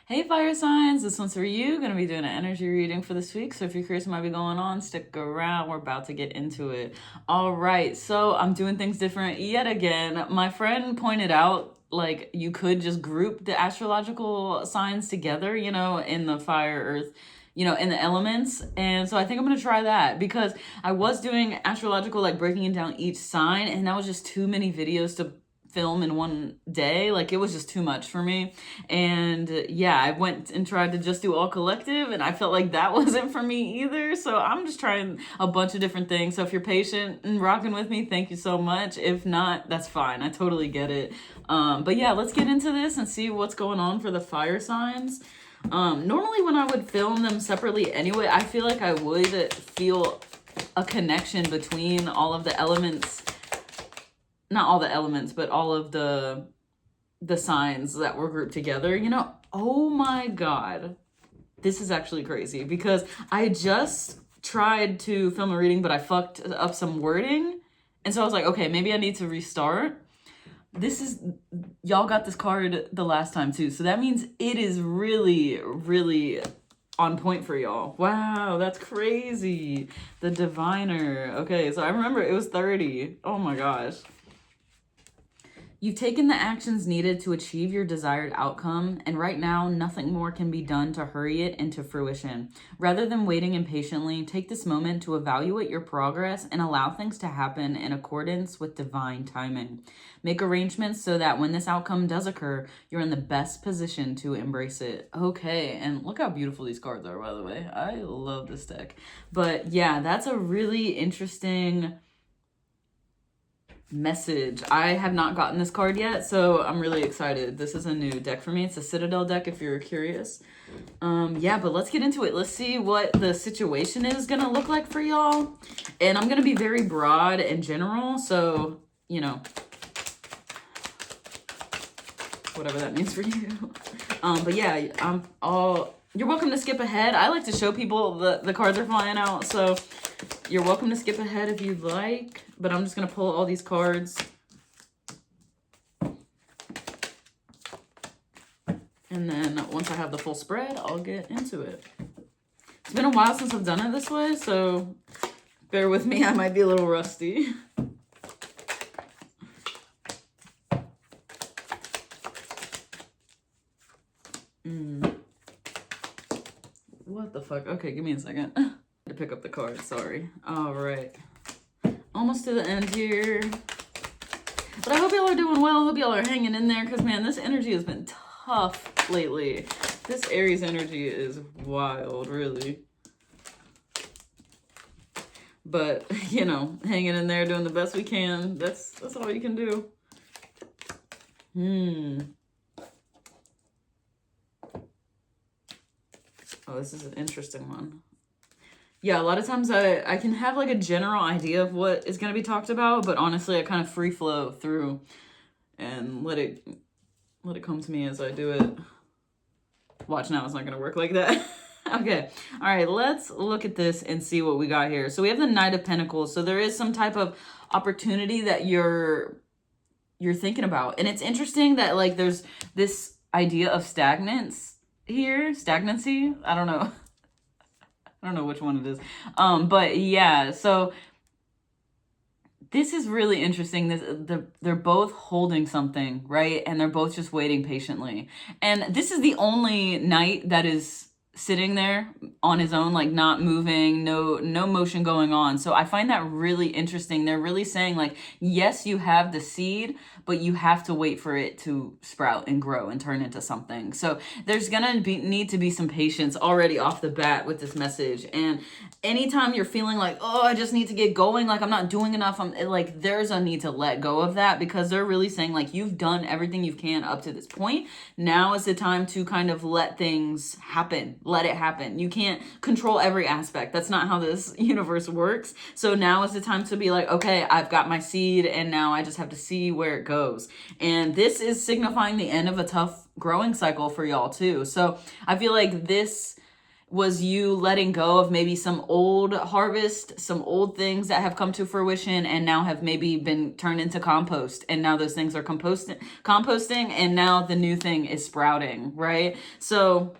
Hey fire signs, this one's for you. Gonna be doing an energy reading for this week. So if you're curious what might be going on, stick around. We're about to get into it. All right, so I'm doing things different yet again. My friend pointed out like you could just group the astrological signs together, in the fire, earth, in the elements. And so I think I'm gonna try that because I was doing astrological, like breaking it down each sign, and that was just too many videos to film in one day. Like it was just too much for me. And yeah, I went and tried to just do all collective, and I felt like that wasn't for me either. So I'm just trying a bunch of different things. So if you're patient and rocking with me, thank you so much. If not, that's fine. I totally get it. But yeah, let's get into this and see what's going on for the fire signs. Normally when I would film them separately anyway, I feel like I would feel a connection between all of the elements, not all the elements, but all of the signs that were grouped together. Oh my God, this is actually crazy because I just tried to film a reading, but I fucked up some wording. And so I was like, okay, maybe I need to restart. Y'all got this card the last time too. So that means it is really, really on point for y'all. Wow, that's crazy. The diviner. Okay, so I remember it was 30. Oh my gosh. You've taken the actions needed to achieve your desired outcome, and right now, nothing more can be done to hurry it into fruition. Rather than waiting impatiently, take this moment to evaluate your progress and allow things to happen in accordance with divine timing. Make arrangements so that when this outcome does occur, you're in the best position to embrace it. Okay, and look how beautiful these cards are, by the way. I love this deck. But yeah, that's a really interesting message. I have not gotten this card yet, so I'm really excited. This is a new deck for me. It's a Citadel deck if you're curious. Yeah, but let's get into it. Let's see what the situation is gonna look like for y'all. And I'm gonna be very broad and general, so whatever that means for you. But yeah, you're welcome to skip ahead. I like to show people the cards are flying out, so you're welcome to skip ahead if you'd like. But I'm just going to pull all these cards. And then once I have the full spread, I'll get into it. It's been a while since I've done it this way, so bear with me. I might be a little rusty. What the fuck? Okay, give me a second. To pick up the card, sorry. All right. Almost to the end here. But I hope y'all are doing well. I hope y'all are hanging in there because, man, this energy has been tough lately. This Aries energy is wild, really. But, hanging in there, doing the best we can. That's all you can do. Oh, this is an interesting one. Yeah, a lot of times I can have like a general idea of what is going to be talked about, but honestly, I kind of free flow through and let it come to me as I do it. Watch now, it's not going to work like that. Okay. All right, let's look at this and see what we got here. So we have the Knight of Pentacles. So there is some type of opportunity that you're thinking about. And it's interesting that like there's this idea of stagnancy. I don't know. I don't know which one it is. But yeah, so this is really interesting. They're both holding something, right? And they're both just waiting patiently. And this is the only knight that is sitting there on his own, like not moving, no motion going on. So I find that really interesting. They're really saying like, yes, you have the seed, but you have to wait for it to sprout and grow and turn into something. So there's gonna need to be some patience already off the bat with this message. And anytime you're feeling like, oh, I just need to get going, like I'm not doing enough, there's a need to let go of that because they're really saying like you've done everything you can up to this point. Now is the time to kind of let things happen. Let it happen. You can't control every aspect. That's not how this universe works. So now is the time to be like, okay, I've got my seed and now I just have to see where it goes. And this is signifying the end of a tough growing cycle for y'all too. So I feel like this Was you letting go of maybe some old harvest, some old things that have come to fruition and now have maybe been turned into compost, and now those things are composting, and now the new thing is sprouting, right? So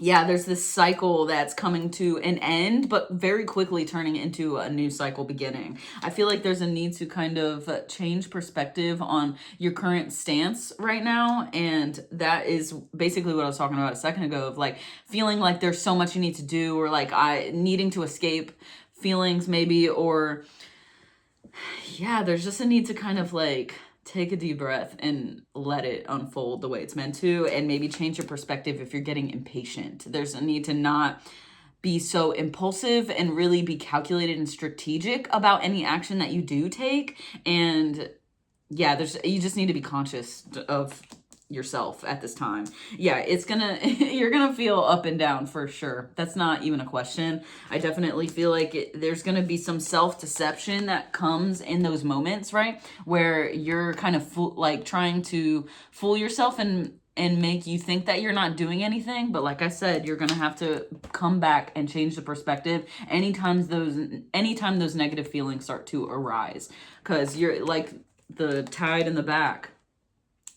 yeah, there's this cycle that's coming to an end, but very quickly turning into a new cycle beginning. I feel like there's a need to kind of change perspective on your current stance right now. And that is basically what I was talking about a second ago, of like feeling like there's so much you need to do, or like needing to escape feelings maybe, or yeah, there's just a need to kind of like take a deep breath and let it unfold the way it's meant to, and maybe change your perspective if you're getting impatient. There's a need to not be so impulsive and really be calculated and strategic about any action that you do take. And yeah, you just need to be conscious of yourself at this time. Yeah, it's gonna you're gonna feel up and down for sure. That's not even a question. I definitely feel like there's gonna be some self-deception that comes in those moments, right, where you're kind of like trying to fool yourself and make you think that you're not doing anything. But like I said, you're gonna have to come back and change the perspective anytime those negative feelings start to arise, because you're like the tide in the back.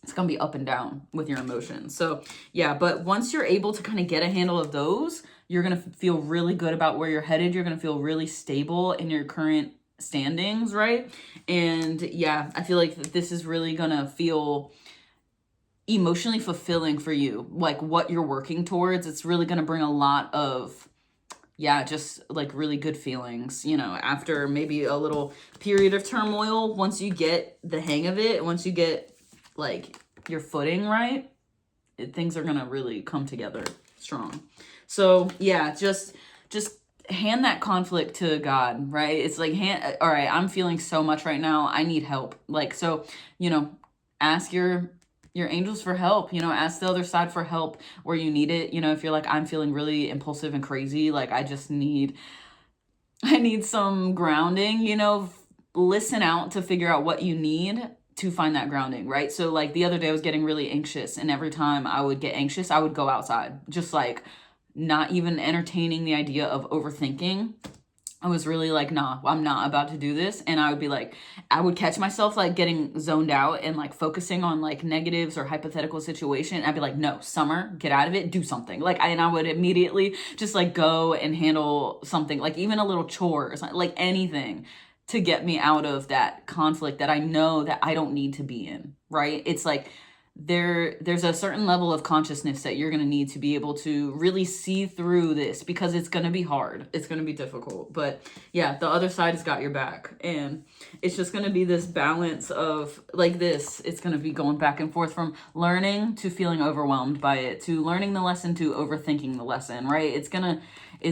It's going to be up and down with your emotions. So yeah, but once you're able to kind of get a handle of those, you're going to feel really good about where you're headed. You're going to feel really stable in your current standings, right? And yeah, I feel like this is really going to feel emotionally fulfilling for you, like what you're working towards. It's really going to bring a lot of, yeah, just like really good feelings, after maybe a little period of turmoil. Once you get the hang of it, once you get like your footing right, things are gonna really come together strong. So yeah, just hand that conflict to God, right? It's like, all right, I'm feeling so much right now, I need help. Like, so ask your angels for help, ask the other side for help where you need it. If you're like, I'm feeling really impulsive and crazy, like I need some grounding, listen out to figure out what you need to find that grounding, right? So like the other day I was getting really anxious, and every time I would get anxious, I would go outside, just like not even entertaining the idea of overthinking. I was really like, nah, I'm not about to do this. And I would catch myself like getting zoned out and like focusing on like negatives or hypothetical situation. I'd be like, no, Summer, get out of it, do something. And I would immediately just like go and handle something, like even a little chore or something, like anything to get me out of that conflict that I know that I don't need to be in, right? It's like there's a certain level of consciousness that you're going to need to be able to really see through this, because it's going to be hard. It's going to be difficult. But yeah, the other side has got your back. And it's just going to be this balance of like this. It's going to be going back and forth from learning to feeling overwhelmed by it, to learning the lesson, to overthinking the lesson, right? It's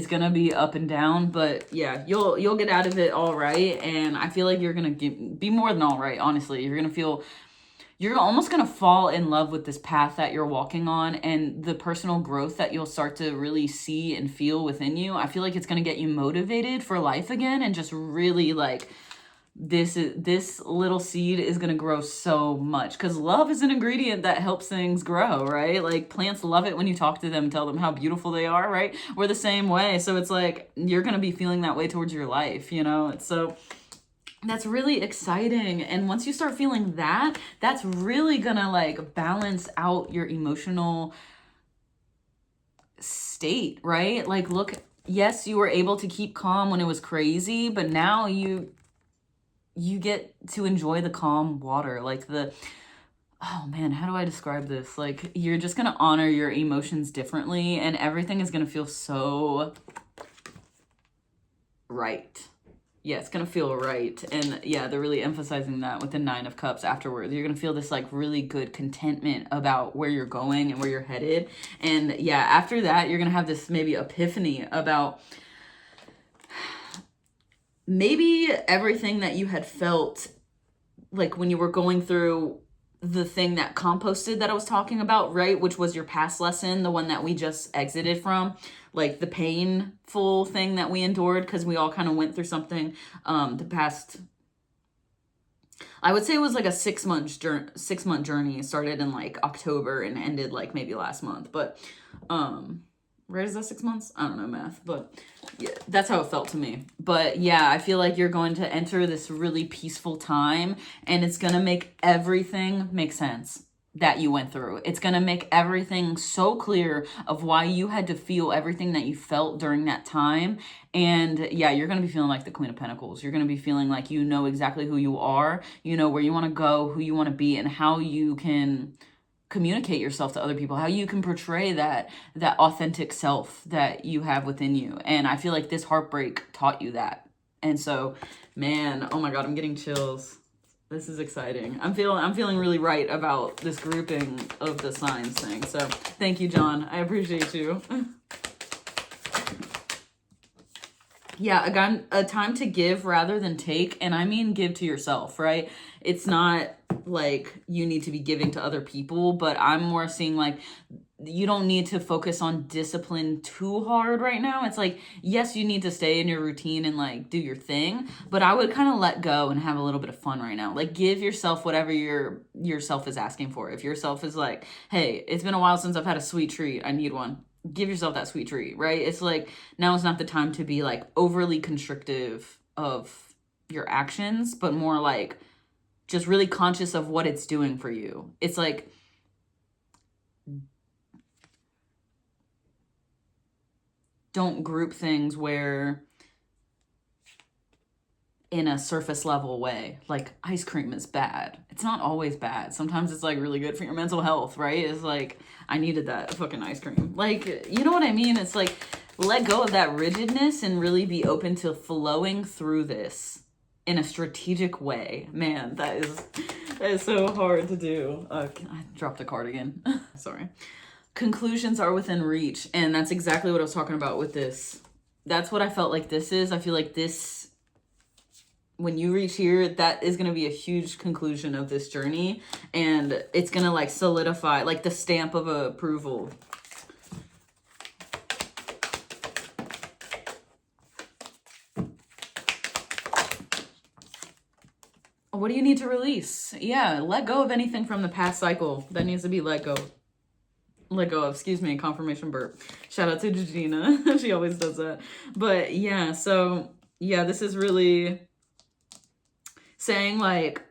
gonna be up and down, but yeah, you'll get out of it all right. And I feel like you're gonna be more than all right. Honestly, you're almost gonna fall in love with this path that you're walking on, and the personal growth that you'll start to really see and feel within you. I feel like it's gonna get you motivated for life again, and just really like this little seed is going to grow so much, because love is an ingredient that helps things grow, right? Like plants love it when you talk to them, tell them how beautiful they are, right? We're the same way. So it's like you're going to be feeling that way towards your life, It's so that's really exciting. And once you start feeling that, that's really going to like balance out your emotional state, right? Like, look, yes, you were able to keep calm when it was crazy, but now you get to enjoy the calm water, like oh man, how do I describe this? Like you're just going to honor your emotions differently, and everything is going to feel so right. Yeah, it's going to feel right. And yeah, they're really emphasizing that with the 9 of Cups afterwards. You're going to feel this like really good contentment about where you're going and where you're headed. And yeah, after that, you're going to have this maybe epiphany about maybe everything that you had felt like when you were going through the thing that composted that I was talking about, right? Which was your past lesson, the one that we just exited from, like the painful thing that we endured, because we all kind of went through something the past, I would say it was like a 6-month journey. It started in like October and ended like maybe last month, but right? Is that 6 months? I don't know math, but yeah, that's how it felt to me. But yeah, I feel like you're going to enter this really peaceful time, and it's going to make everything make sense that you went through. It's going to make everything so clear of why you had to feel everything that you felt during that time. And yeah, you're going to be feeling like the Queen of Pentacles. You're going to be feeling like you know exactly who you are, you know where you want to go, who you want to be, and how you can communicate yourself to other people, how you can portray that authentic self that you have within you. And I feel like this heartbreak taught you that. And so, man, oh my God, I'm getting chills. This is exciting. I'm feeling really right about this grouping of the signs thing. So thank you, John. I appreciate you. Yeah, again, a time to give rather than take. And I mean give to yourself, right? It's not like you need to be giving to other people, but I'm more seeing like you don't need to focus on discipline too hard right now. It's like, yes, you need to stay in your routine and like do your thing, but I would kind of let go and have a little bit of fun right now. Like give yourself whatever yourself is asking for. If yourself is like, hey, it's been a while since I've had a sweet treat, I need one. Give yourself that sweet treat, right? It's like, now is not the time to be like overly constrictive of your actions, but more like just really conscious of what it's doing for you. It's like, don't group things where in a surface level way, like ice cream is bad. It's not always bad. Sometimes it's like really good for your mental health, right? It's like, I needed that fucking ice cream. Like, you know what I mean? It's like, let go of that rigidness and really be open to flowing through this in a strategic way. Man, that is so hard to do. I dropped a card again. Sorry. Conclusions are within reach, and that's exactly what I was talking about with this. That's what I felt like this is. I feel like this, when you reach here, that is going to be a huge conclusion of this journey, and it's going to like solidify like the stamp of approval. What do you need to release? Yeah, let go of anything from the past cycle that needs to be let go. Let go of, excuse me, confirmation burp. Shout out to Gina. She always does that. But yeah, so yeah, this is really saying like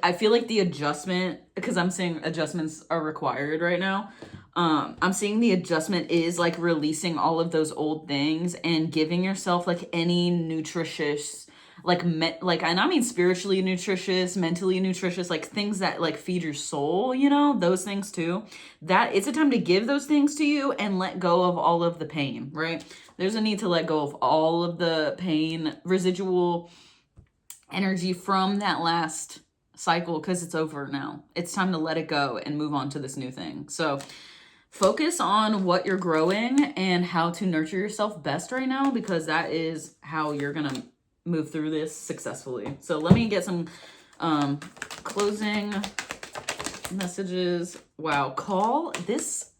I feel like the adjustment, because I'm saying adjustments are required right now. I'm seeing the adjustment is like releasing all of those old things and giving yourself like any nutritious, like, and I mean spiritually nutritious, mentally nutritious, like things that like feed your soul, you know, those things too. That it's a time to give those things to you and let go of all of the pain, right? There's a need to let go of all of the pain, residual energy from that last cycle, because it's over now. It's time to let it go and move on to this new thing. So focus on what you're growing and how to nurture yourself best right now, because that is how you're gonna move through this successfully. So let me get some closing messages. Wow, call this.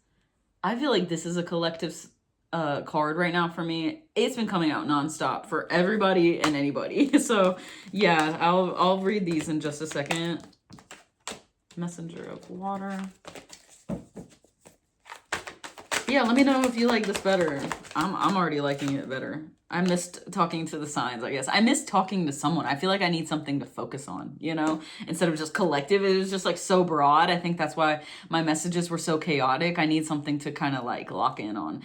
I feel like this is a collective card right now for me. It's been coming out nonstop for everybody and anybody. So yeah, I'll read these in just a second. Messenger of water. Yeah, let me know if you like this better. I'm already liking it better. I missed talking to the signs, I guess. I missed talking to someone. I feel like I need something to focus on, you know? Instead of just collective, it was just like so broad. I think that's why my messages were so chaotic. I need something to kind of like lock in on.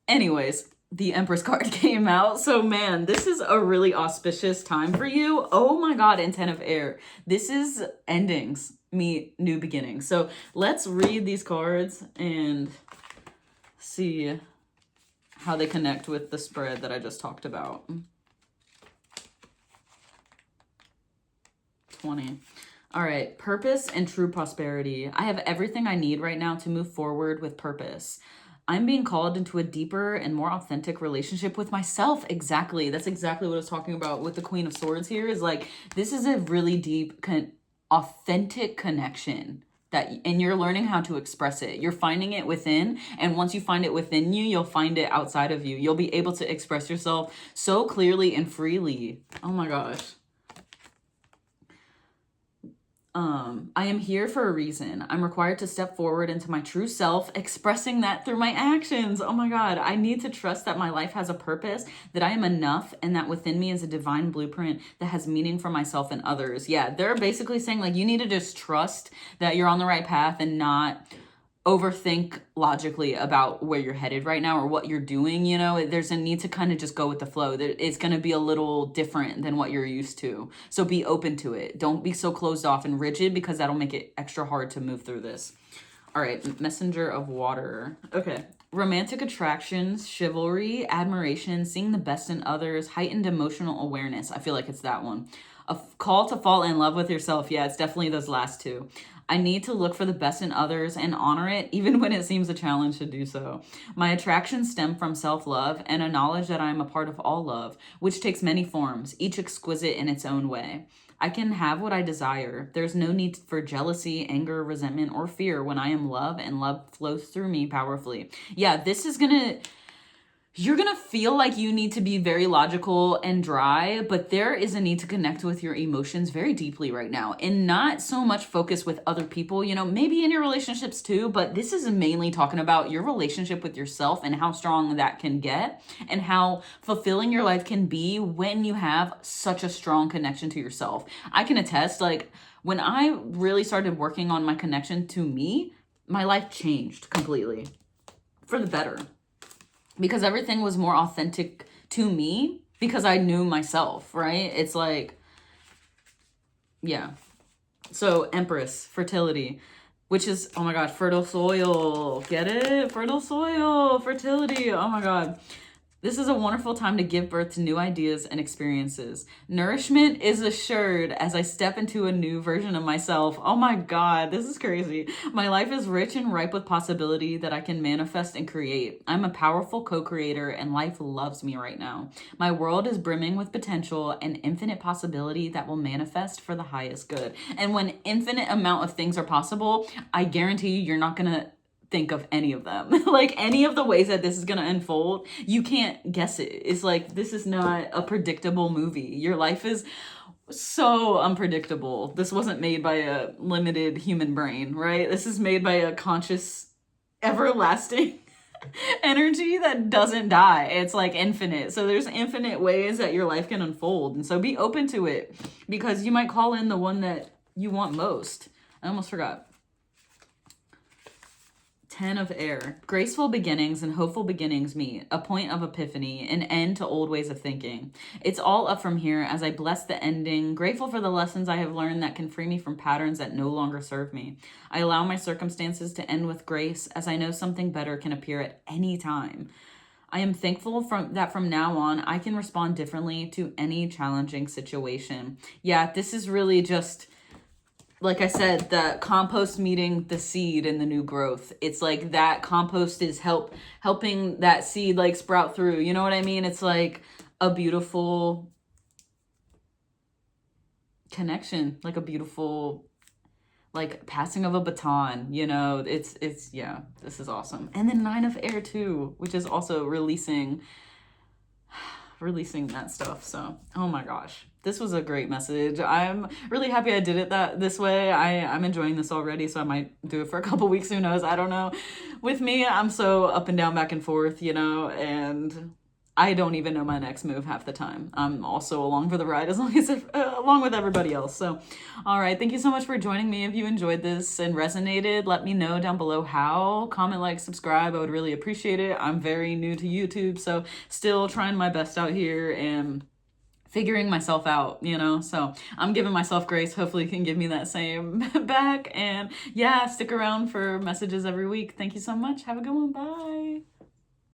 Anyways, the Empress card came out. So man, this is a really auspicious time for you. Oh my God, and 10 of air. This is endings meet new beginnings. So let's read these cards and see how they connect with the spread that I just talked about. 20. All right, purpose and true prosperity. I have everything I need right now to move forward with purpose. I'm being called into a deeper and more authentic relationship with myself. Exactly. That's exactly what I was talking about with the Queen of Swords here, is like, this is a really deep, authentic connection. And you're learning how to express it. You're finding it within. And once you find it within you, you'll find it outside of you. You'll be able to express yourself so clearly and freely. Oh my gosh. I am here for a reason. I'm required to step forward into my true self, expressing that through my actions. Oh my God. I need to trust that my life has a purpose, that I am enough, and that within me is a divine blueprint that has meaning for myself and others. Yeah, they're basically saying like you need to just trust that you're on the right path and not overthink logically about where you're headed right now or what you're doing. You know, there's a need to kind of just go with the flow. It's going to be a little different than what you're used to, so be open to it. Don't be so closed off and rigid, because that'll make it extra hard to move through this. All right, messenger of water. Okay. Romantic attractions, chivalry, admiration, seeing the best in others, heightened emotional awareness. I feel like it's that one. A call to fall in love with yourself. Yeah, it's definitely those last two. I need to look for the best in others and honor it, even when it seems a challenge to do so. My attractions stem from self-love and a knowledge that I am a part of all love, which takes many forms, each exquisite in its own way. I can have what I desire. There's no need for jealousy, anger, resentment, or fear when I am love, and love flows through me powerfully. Yeah, this is you're gonna feel like you need to be very logical and dry, but there is a need to connect with your emotions very deeply right now, and not so much focus with other people, you know, maybe in your relationships too, but this is mainly talking about your relationship with yourself and how strong that can get and how fulfilling your life can be when you have such a strong connection to yourself. I can attest, like, when I really started working on my connection to me, my life changed completely for the better, because everything was more authentic to me because I knew myself, right? It's like, yeah. So Empress, fertility, which is, oh my God, fertile soil. Get it? Fertile soil, fertility. Oh my God. This is a wonderful time to give birth to new ideas and experiences. Nourishment is assured as I step into a new version of myself. Oh my God, this is crazy. My life is rich and ripe with possibility that I can manifest and create. I'm a powerful co-creator, and life loves me right now. My world is brimming with potential and infinite possibility that will manifest for the highest good. And when infinite amount of things are possible, I guarantee you're not gonna think of any of them. Like, any of the ways that this is going to unfold, you can't guess it. It's like, this is not a predictable movie. Your life is so unpredictable. This wasn't made by a limited human brain, right? This is made by a conscious, everlasting energy that doesn't die. It's like infinite. So there's infinite ways that your life can unfold. And so be open to it, because you might call in the one that you want most. I almost forgot. 10 of air. Graceful beginnings and hopeful beginnings meet, a point of epiphany, an end to old ways of thinking. It's all up from here as I bless the ending, grateful for the lessons I have learned that can free me from patterns that no longer serve me. I allow my circumstances to end with grace, as I know something better can appear at any time. I am thankful that from now on, I can respond differently to any challenging situation. Yeah, this is really just, like I said, the compost meeting the seed in the new growth. It's like that compost is helping that seed like sprout through. You know what I mean? It's like a beautiful connection, like a beautiful, like, passing of a baton, you know. It's yeah, this is awesome. And then 9 of air too, which is also releasing that stuff. So, oh my gosh, this was a great message. I'm really happy I did it this way. I'm enjoying this already, so I might do it for a couple weeks. Who knows? I don't know. With me, I'm so up and down, back and forth, you know, and I don't even know my next move half the time. I'm also along for the ride along with everybody else. So, all right. Thank you so much for joining me. If you enjoyed this and resonated, let me know down below how. Comment, like, subscribe. I would really appreciate it. I'm very new to YouTube, so still trying my best out here and figuring myself out, you know. So I'm giving myself grace. Hopefully you can give me that same back. And yeah, stick around for messages every week. Thank you so much. Have a good one. Bye.